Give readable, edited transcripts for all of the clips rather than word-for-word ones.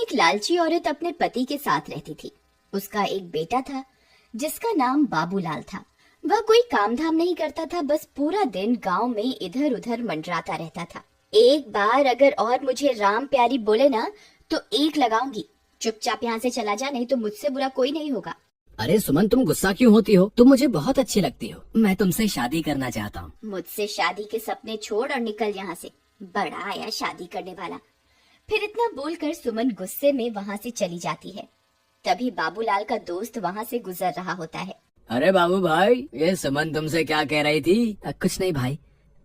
एक लालची औरत अपने पति के साथ रहती थी। उसका एक बेटा था जिसका नाम बाबूलाल था। वह कोई काम धाम नहीं करता था, बस पूरा दिन गांव में इधर उधर मंडराता रहता था। एक बार अगर और मुझे राम प्यारी बोले ना तो एक लगाऊंगी। चुपचाप यहाँ से चला जा, नहीं तो मुझसे बुरा कोई नहीं होगा। अरे सुमन, तुम गुस्सा क्यों होती हो? तुम मुझे बहुत अच्छी लगती हो। मैं तुमसे शादी करना चाहता हूँ। मुझसे शादी के सपने छोड़ और निकल यहाँ से। बड़ा आया शादी करने वाला। फिर इतना बोलकर सुमन गुस्से में वहाँ से चली जाती है। तभी बाबूलाल का दोस्त वहाँ से गुजर रहा होता है। अरे बाबू भाई, ये सुमन तुमसे क्या कह रही थी? कुछ नहीं भाई,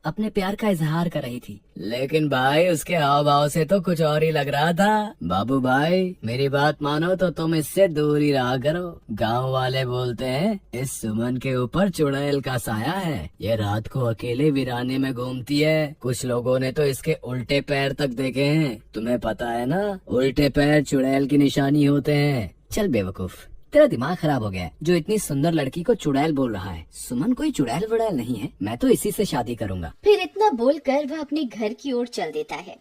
अपने प्यार का इजहार कर रही थी। लेकिन भाई उसके हाव भाव से तो कुछ और ही लग रहा था। बाबू भाई मेरी बात मानो तो तुम इससे दूर ही रहा करो। गांव वाले बोलते हैं इस सुमन के ऊपर चुड़ैल का साया है। ये रात को अकेले वीराने में घूमती है। कुछ लोगों ने तो इसके उल्टे पैर तक देखे हैं। तुम्हें पता है ना, उल्टे पैर चुड़ैल की निशानी होते हैं। चल बेवकूफ, तेरा दिमाग खराब हो गया है जो इतनी सुंदर लड़की को चुड़ैल बोल रहा है। सुमन कोई चुड़ैल वुड़ैल नहीं है, मैं तो इसी से शादी करूंगा। फिर इतना बोलकर वह अपने घर की ओर चल देता है।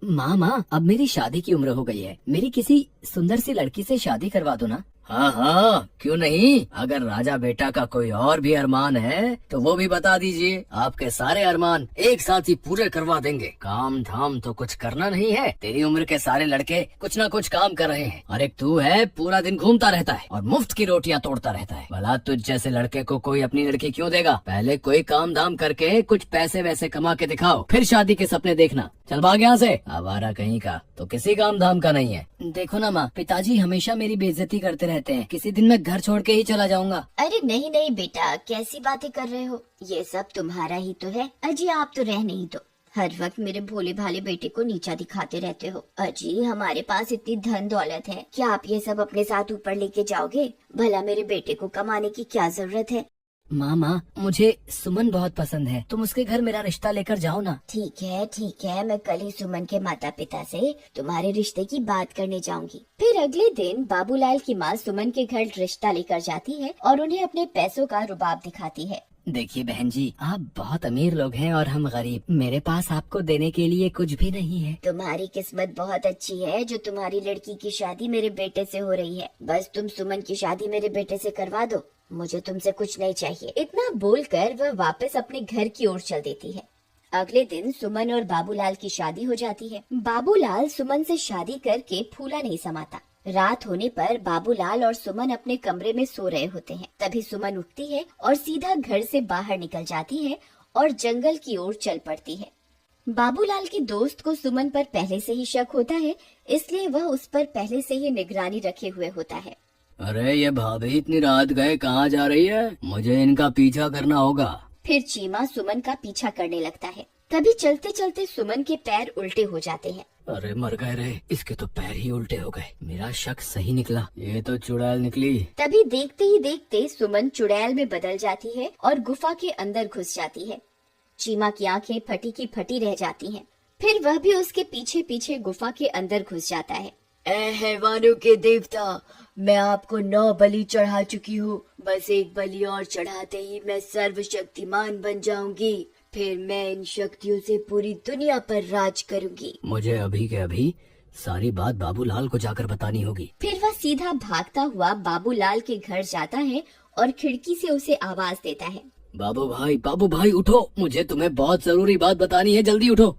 माँ, अब मेरी शादी की उम्र हो गई है। मेरी किसी सुंदर सी लड़की से शादी करवा दो ना। हाँ हाँ, क्यों नहीं। अगर राजा बेटा का कोई और भी अरमान है तो वो भी बता दीजिए। आपके सारे अरमान एक साथ ही पूरे करवा देंगे। काम धाम तो कुछ करना नहीं है। तेरी उम्र के सारे लड़के कुछ ना कुछ काम कर रहे हैं और एक तू है पूरा दिन घूमता रहता है और मुफ्त की रोटियां तोड़ता रहता है। भला तुझ जैसे लड़के को कोई अपनी लड़की क्यों देगा? पहले कोई काम धाम करके कुछ पैसे वैसे कमा के दिखाओ, फिर शादी के सपने देखना। चल भाग यहाँ से, आवारा कहीं का। तो किसी काम धाम का नहीं है। देखो ना माँ, पिताजी हमेशा मेरी बेइज्जती करते रहते हैं। किसी दिन मैं घर छोड़ के ही चला जाऊंगा। अरे नहीं नहीं बेटा, कैसी बातें कर रहे हो? ये सब तुम्हारा ही तो है। अजी आप तो रह नहीं दो। हर वक्त मेरे भोले भाले बेटे को नीचा दिखाते रहते हो। अजी हमारे पास इतनी धन दौलत है, क्या आप ये सब अपने साथ ऊपर लेके जाओगे? भला मेरे बेटे को कमाने की क्या जरूरत है? माँ, मुझे सुमन बहुत पसंद है। तुम उसके घर मेरा रिश्ता लेकर जाओ ना। ठीक है, मैं कल ही सुमन के माता पिता से तुम्हारे रिश्ते की बात करने जाऊंगी। फिर अगले दिन बाबूलाल की माँ सुमन के घर रिश्ता लेकर जाती है और उन्हें अपने पैसों का रुबाब दिखाती है। देखिए बहन जी, आप बहुत अमीर लोग हैं और हम गरीब। मेरे पास आपको देने के लिए कुछ भी नहीं है। तुम्हारी किस्मत बहुत अच्छी है जो तुम्हारी लड़की की शादी मेरे बेटे से हो रही है। बस तुम सुमन की शादी मेरे बेटे से करवा दो, मुझे तुमसे कुछ नहीं चाहिए। इतना बोलकर वह वापस अपने घर की ओर चल देती है। अगले दिन सुमन और बाबूलाल की शादी हो जाती है। बाबूलाल सुमन से शादी करके फूला नहीं समाता। रात होने पर बाबूलाल और सुमन अपने कमरे में सो रहे होते हैं। तभी सुमन उठती है और सीधा घर से बाहर निकल जाती है और जंगल की ओर चल पड़ती है। बाबूलाल के दोस्त को सुमन पर पहले से ही शक होता है, इसलिए वह उस पर पहले से ही निगरानी रखे हुए होता है। अरे ये भाभी इतनी रात गए कहाँ जा रही है? मुझे इनका पीछा करना होगा। फिर चीमा सुमन का पीछा करने लगता है। तभी चलते चलते सुमन के पैर उल्टे हो जाते हैं। अरे मर गए रे, इसके तो पैर ही उल्टे हो गए। मेरा शक सही निकला, ये तो चुड़ैल निकली। तभी देखते ही देखते सुमन चुड़ैल में बदल जाती है और गुफा के अंदर घुस जाती है। चीमा की आंखें फटी की फटी रह जाती हैं। फिर वह भी उसके पीछे पीछे गुफा के अंदर घुस जाता है। ऐ हैवानों के देवता, मैं आपको 9 बलि चढ़ा चुकी हूँ। बस एक बलि और चढ़ाते ही मैं सर्वशक्तिमान बन जाऊंगी। फिर मैं इन शक्तियों से पूरी दुनिया पर राज करूंगी। मुझे अभी के अभी सारी बात बाबूलाल को जाकर बतानी होगी। फिर वह सीधा भागता हुआ बाबूलाल के घर जाता है और खिड़की से उसे आवाज देता है। बाबू भाई उठो, मुझे तुम्हें बहुत जरूरी बात बतानी है, जल्दी उठो।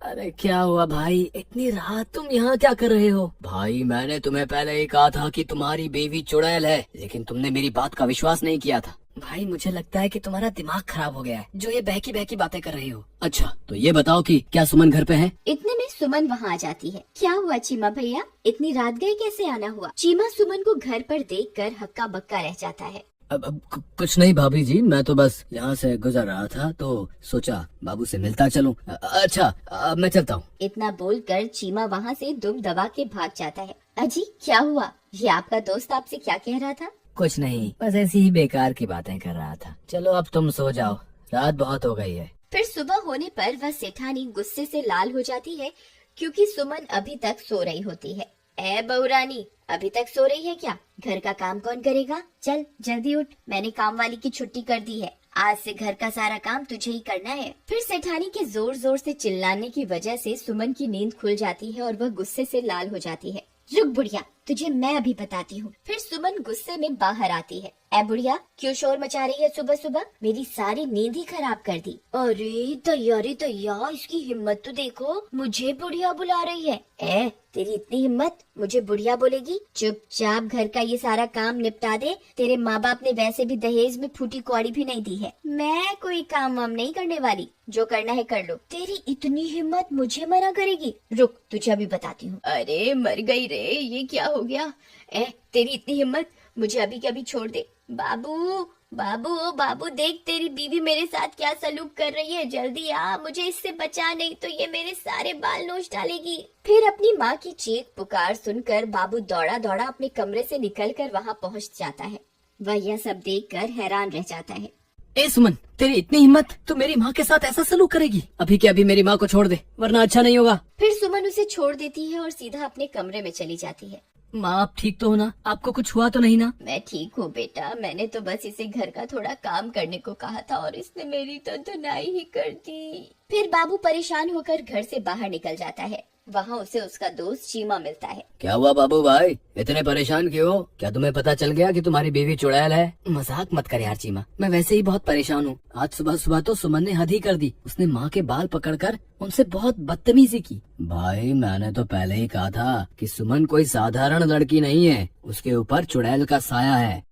अरे क्या हुआ भाई, इतनी रात तुम यहाँ क्या कर रहे हो? भाई मैंने तुम्हें पहले ही कहा था कि तुम्हारी बीवी चुड़ैल है, लेकिन तुमने मेरी बात का विश्वास नहीं किया था। भाई मुझे लगता है कि तुम्हारा दिमाग खराब हो गया है, जो ये बहकी बहकी बातें कर रही हो। अच्छा तो ये बताओ कि क्या सुमन घर पे है? इतने में सुमन वहाँ आ जाती है। क्या हुआ चीमा भैया, इतनी रात गए कैसे आना हुआ? चीमा सुमन को घर पर देखकर हक्का बक्का रह जाता है। अब कुछ नहीं भाभी जी, मैं तो बस यहाँ से गुजर रहा था तो सोचा बाबू से मिलता चलूं। अच्छा अब मैं चलता हूँ। इतना बोलकर चीमा वहाँ से दुम दबा के भाग जाता है। अजी क्या हुआ, ये आपका दोस्त आपसे क्या कह रहा था? कुछ नहीं, बस ऐसी ही बेकार की बातें कर रहा था। चलो अब तुम सो जाओ, रात बहुत हो गई है। फिर सुबह होने पर वह सेठानी गुस्से से लाल हो जाती है क्योंकि सुमन अभी तक सो रही होती है। ए बहुरानी, अभी तक सो रही है क्या? घर का काम कौन करेगा? चल जल्दी उठ, मैंने काम वाली की छुट्टी कर दी है। आज से घर का सारा काम तुझे ही करना है। फिर सेठानी के जोर जोर से चिल्लाने की वजह से सुमन की नींद खुल जाती है और वह गुस्से से लाल हो जाती है। रुक बुढ़िया, तुझे मैं अभी बताती हूँ। फिर सुमन गुस्से में बाहर आती है। ए बुढ़िया, क्यों शोर मचा रही है सुबह सुबह? मेरी सारी नींद ही खराब कर दी। अरे दैया, इसकी हिम्मत तो देखो, मुझे बुढ़िया बुला रही है। ए, तेरी इतनी हिम्मत, मुझे बुढ़िया बोलेगी? चुपचाप घर का ये सारा काम निपटा दे। तेरे माँ बाप ने वैसे भी दहेज में फूटी कौड़ी भी नहीं दी है। मैं कोई काम वाम नहीं करने वाली, जो करना है कर लो। तेरी इतनी हिम्मत, मुझे मना करेगी? रुक, तुझे अभी बताती हूँ। अरे मर गई रे, ये क्या हो गया? ए, तेरी इतनी हिम्मत, मुझे अभी के अभी छोड़ दे। बाबू बाबू, ओ बाबू, देख तेरी बीवी मेरे साथ क्या सलूक कर रही है। जल्दी आ, मुझे इससे बचा, नहीं तो ये मेरे सारे बाल नोच डालेगी। फिर अपनी माँ की चीख पुकार सुनकर बाबू दौड़ा दौड़ा अपने कमरे से निकलकर वहाँ पहुँच जाता है। वह यह सब देखकर हैरान रह जाता है। ए सुमन, तेरी इतनी हिम्मत, तू मेरी माँ के साथ ऐसा सलूक करेगी? अभी के अभी मेरी माँ को छोड़ दे, वरना अच्छा नहीं होगा। फिर सुमन उसे छोड़ देती है और सीधा अपने कमरे में चली जाती है। माँ, आप ठीक तो हो ना? आपको कुछ हुआ तो नहीं ना? मैं ठीक हूँ बेटा, मैंने तो बस इसे घर का थोड़ा काम करने को कहा था और इसने मेरी तो धुनाई ही कर दी। फिर बाबू परेशान होकर घर से बाहर निकल जाता है। वहाँ उसे उसका दोस्त चीमा मिलता है। क्या हुआ बाबू भाई, इतने परेशान क्यों हो? क्या तुम्हें पता चल गया कि तुम्हारी बीवी चुड़ैल है? मजाक मत कर यार चीमा, मैं वैसे ही बहुत परेशान हूँ। आज सुबह सुबह तो सुमन ने हद ही कर दी। उसने माँ के बाल पकड़कर उनसे बहुत बदतमीजी की। भाई, मैंने तो पहले ही कहा था कि सुमन कोई साधारण लड़की नहीं है, उसके ऊपर चुड़ैल का साया है।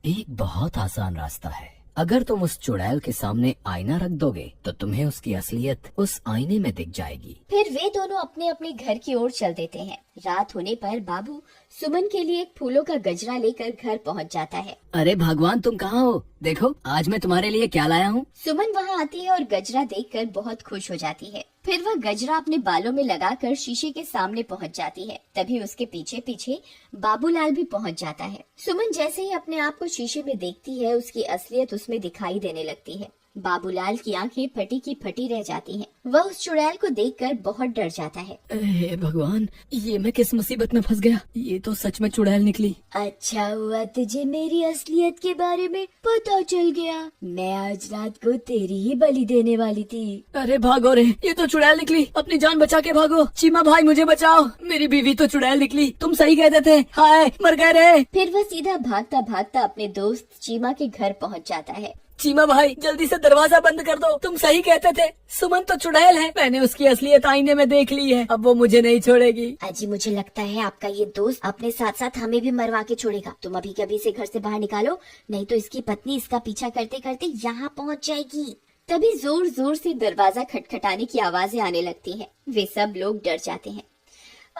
एक बहुत आसान रास्ता है, अगर तुम उस चुड़ैल के सामने आईना रख दोगे तो तुम्हें उसकी असलियत उस आईने में दिख जाएगी। फिर वे दोनों अपने अपने घर की ओर चल देते हैं। रात होने पर बाबू सुमन के लिए एक फूलों का गजरा लेकर घर पहुंच जाता है। अरे भगवान, तुम कहाँ हो? देखो आज मैं तुम्हारे लिए क्या लाया हूँ। सुमन वहाँ आती है और गजरा देखकर बहुत खुश हो जाती है। फिर वह गजरा अपने बालों में लगाकर शीशे के सामने पहुँच जाती है। तभी उसके पीछे पीछे बाबूलाल भी पहुँच जाता है। सुमन जैसे ही अपने आप को शीशे में देखती है, उसकी असलियत उसमें दिखाई देने लगती है। बाबूलाल की आंखें फटी की फटी रह जाती हैं। वह उस चुड़ैल को देखकर बहुत डर जाता है। हे भगवान, ये मैं किस मुसीबत में फंस गया? ये तो सच में चुड़ैल निकली। अच्छा हुआ तुझे मेरी असलियत के बारे में पता चल गया। मैं आज रात को तेरी ही बलि देने वाली थी। अरे भागो रे, ये तो चुड़ैल निकली, अपनी जान बचा के भागो। चीमा भाई मुझे बचाओ, मेरी बीवी तो चुड़ैल निकली, तुम सही कहते थे। हाय, मर गए रे। फिर वह सीधा भागता भागता अपने दोस्त चीमा के घर पहुंच जाता है। चीमा भाई, जल्दी से दरवाजा बंद कर दो, तुम सही कहते थे, सुमन तो चुड़ैल है। मैंने उसकी असलियत आईने में देख ली है, अब वो मुझे नहीं छोड़ेगी। अजी, मुझे लगता है आपका ये दोस्त अपने साथ साथ हमें भी मरवा के छोड़ेगा। तुम अभी कभी इसे घर से बाहर निकालो, नहीं तो इसकी पत्नी इसका पीछा करते करते यहाँ पहुँच जाएगी। तभी जोर जोर से दरवाजा खटखटाने की आवाजें आने लगती हैं। वे सब लोग डर जाते हैं।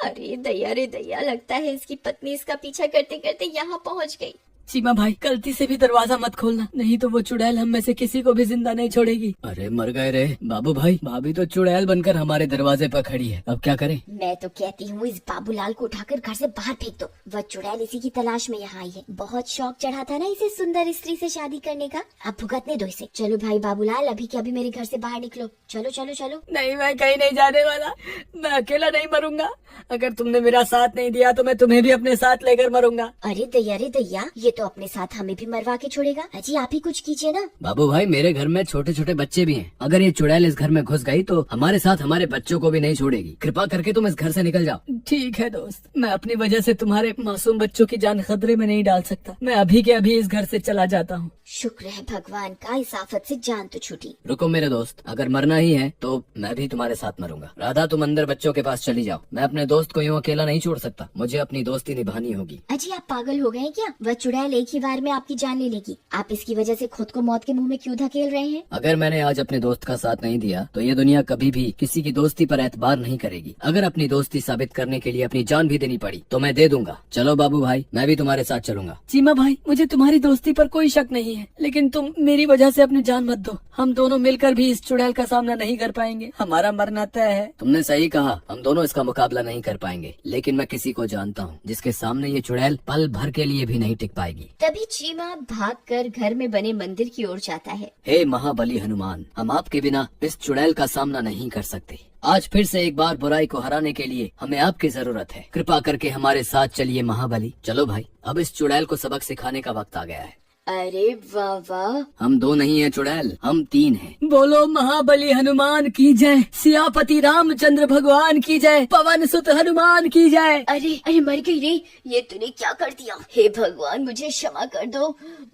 अरे दैया, लगता है इसकी पत्नी इसका पीछा करते करते यहाँ पहुँच गई। चीमा भाई, गलती से भी दरवाजा मत खोलना, नहीं तो वो चुड़ैल हम में से किसी को भी जिंदा नहीं छोड़ेगी। अरे मर गए रे बाबू भाई, भाभी तो चुड़ैल बनकर हमारे दरवाजे पर खड़ी है, अब क्या करें? मैं तो कहती हूँ इस बाबूलाल को उठाकर घर से बाहर फेंक दो। वह चुड़ैल इसी की तलाश में यहाँ आई है। बहुत शौक चढ़ा था ना इसे सुंदर स्त्री से शादी करने का, अब भुगतने दो इसे। चलो भाई बाबूलाल, अभी के अभी मेरे घर से बाहर निकलो। चलो चलो चलो। नहीं, मैं कहीं नहीं जाने वाला, मैं अकेला नहीं मरूंगा। अगर तुमने मेरा साथ नहीं दिया तो मैं तुम्हें भी अपने साथ लेकर मरूंगा। अरे दैया, ये तो अपने साथ हमें भी मरवा के छोड़ेगा। अजी, आप ही कुछ कीजिए ना। बाबू भाई, मेरे घर में छोटे छोटे बच्चे भी हैं। अगर ये चुड़ैल इस घर में घुस गई तो हमारे साथ हमारे बच्चों को भी नहीं छोड़ेगी। कृपा करके तुम इस घर से निकल जाओ। ठीक है दोस्त, मैं अपनी वजह से तुम्हारे मासूम बच्चों की जान खतरे में नहीं डाल सकता। मैं अभी के अभी इस घर से चला जाता हूँ। शुक्र है भगवान का, इस आफत से जान तो छूटी। रुको मेरे दोस्त, अगर मरना ही है तो मैं भी तुम्हारे साथ मरूंगा। राधा, तुम अंदर बच्चों के पास चली जाओ। मैं अपने दोस्त को यूँ अकेला नहीं छोड़ सकता, मुझे अपनी दोस्ती निभानी होगी। अजी, आप पागल हो गए हैं क्या? वह चुड़ैल एक ही बार में आपकी जान ले लेगी। आप इसकी वजह से खुद को मौत के मुंह में क्यों धकेल रहे हैं? अगर मैंने आज अपने दोस्त का साथ नहीं दिया तो ये दुनिया कभी भी किसी की दोस्ती पर एतबार नहीं करेगी। अगर अपनी दोस्ती साबित करने के लिए अपनी जान भी देनी पड़ी तो मैं दे दूंगा। चलो बाबू भाई, मैं भी तुम्हारे साथ चलूंगा। चीमा भाई, मुझे तुम्हारी दोस्ती पर कोई शक नहीं है, लेकिन तुम मेरी वजह से अपनी जान मत दो। हम दोनों मिलकर भी इस चुड़ैल का सामना नहीं कर पाएंगे, हमारा मरना तय है। तुमने सही कहा, हम दोनों इसका मुकाबला नहीं कर पाएंगे, लेकिन मैं किसी को जानता हूँ जिसके सामने ये चुड़ैल पल भर के लिए भी नहीं टिक पाएगी। तभी चीमा भागकर घर में बने मंदिर की ओर जाता है। हे महाबली हनुमान, हम आपके बिना इस चुड़ैल का सामना नहीं कर सकते। आज फिर से एक बार बुराई को हराने के लिए हमें आपकी जरूरत है। कृपा करके हमारे साथ चलिए महाबली। चलो भाई, अब इस चुड़ैल को सबक सिखाने का वक्त आ गया है। अरे वाह वाह। हम 2 नहीं है चुड़ैल, हम 3 हैं। बोलो महाबली हनुमान की जय, सियापति रामचंद्र भगवान की जय, पवन सुत हनुमान की जय। अरे अरे मर गई रे, ये तूने क्या कर दिया? हे भगवान मुझे क्षमा कर दो,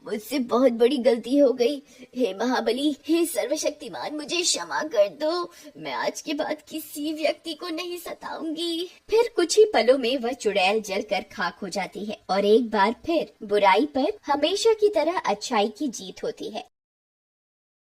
मुझसे बहुत बड़ी गलती हो गई। हे महाबली, हे सर्वशक्तिमान, मुझे क्षमा कर दो। मैं आज के बाद किसी व्यक्ति को नहीं सताऊंगी। फिर कुछ ही पलों में वह चुड़ैल जलकर खाक हो जाती है और एक बार फिर बुराई पर हमेशा की तरह अच्छाई की जीत होती है।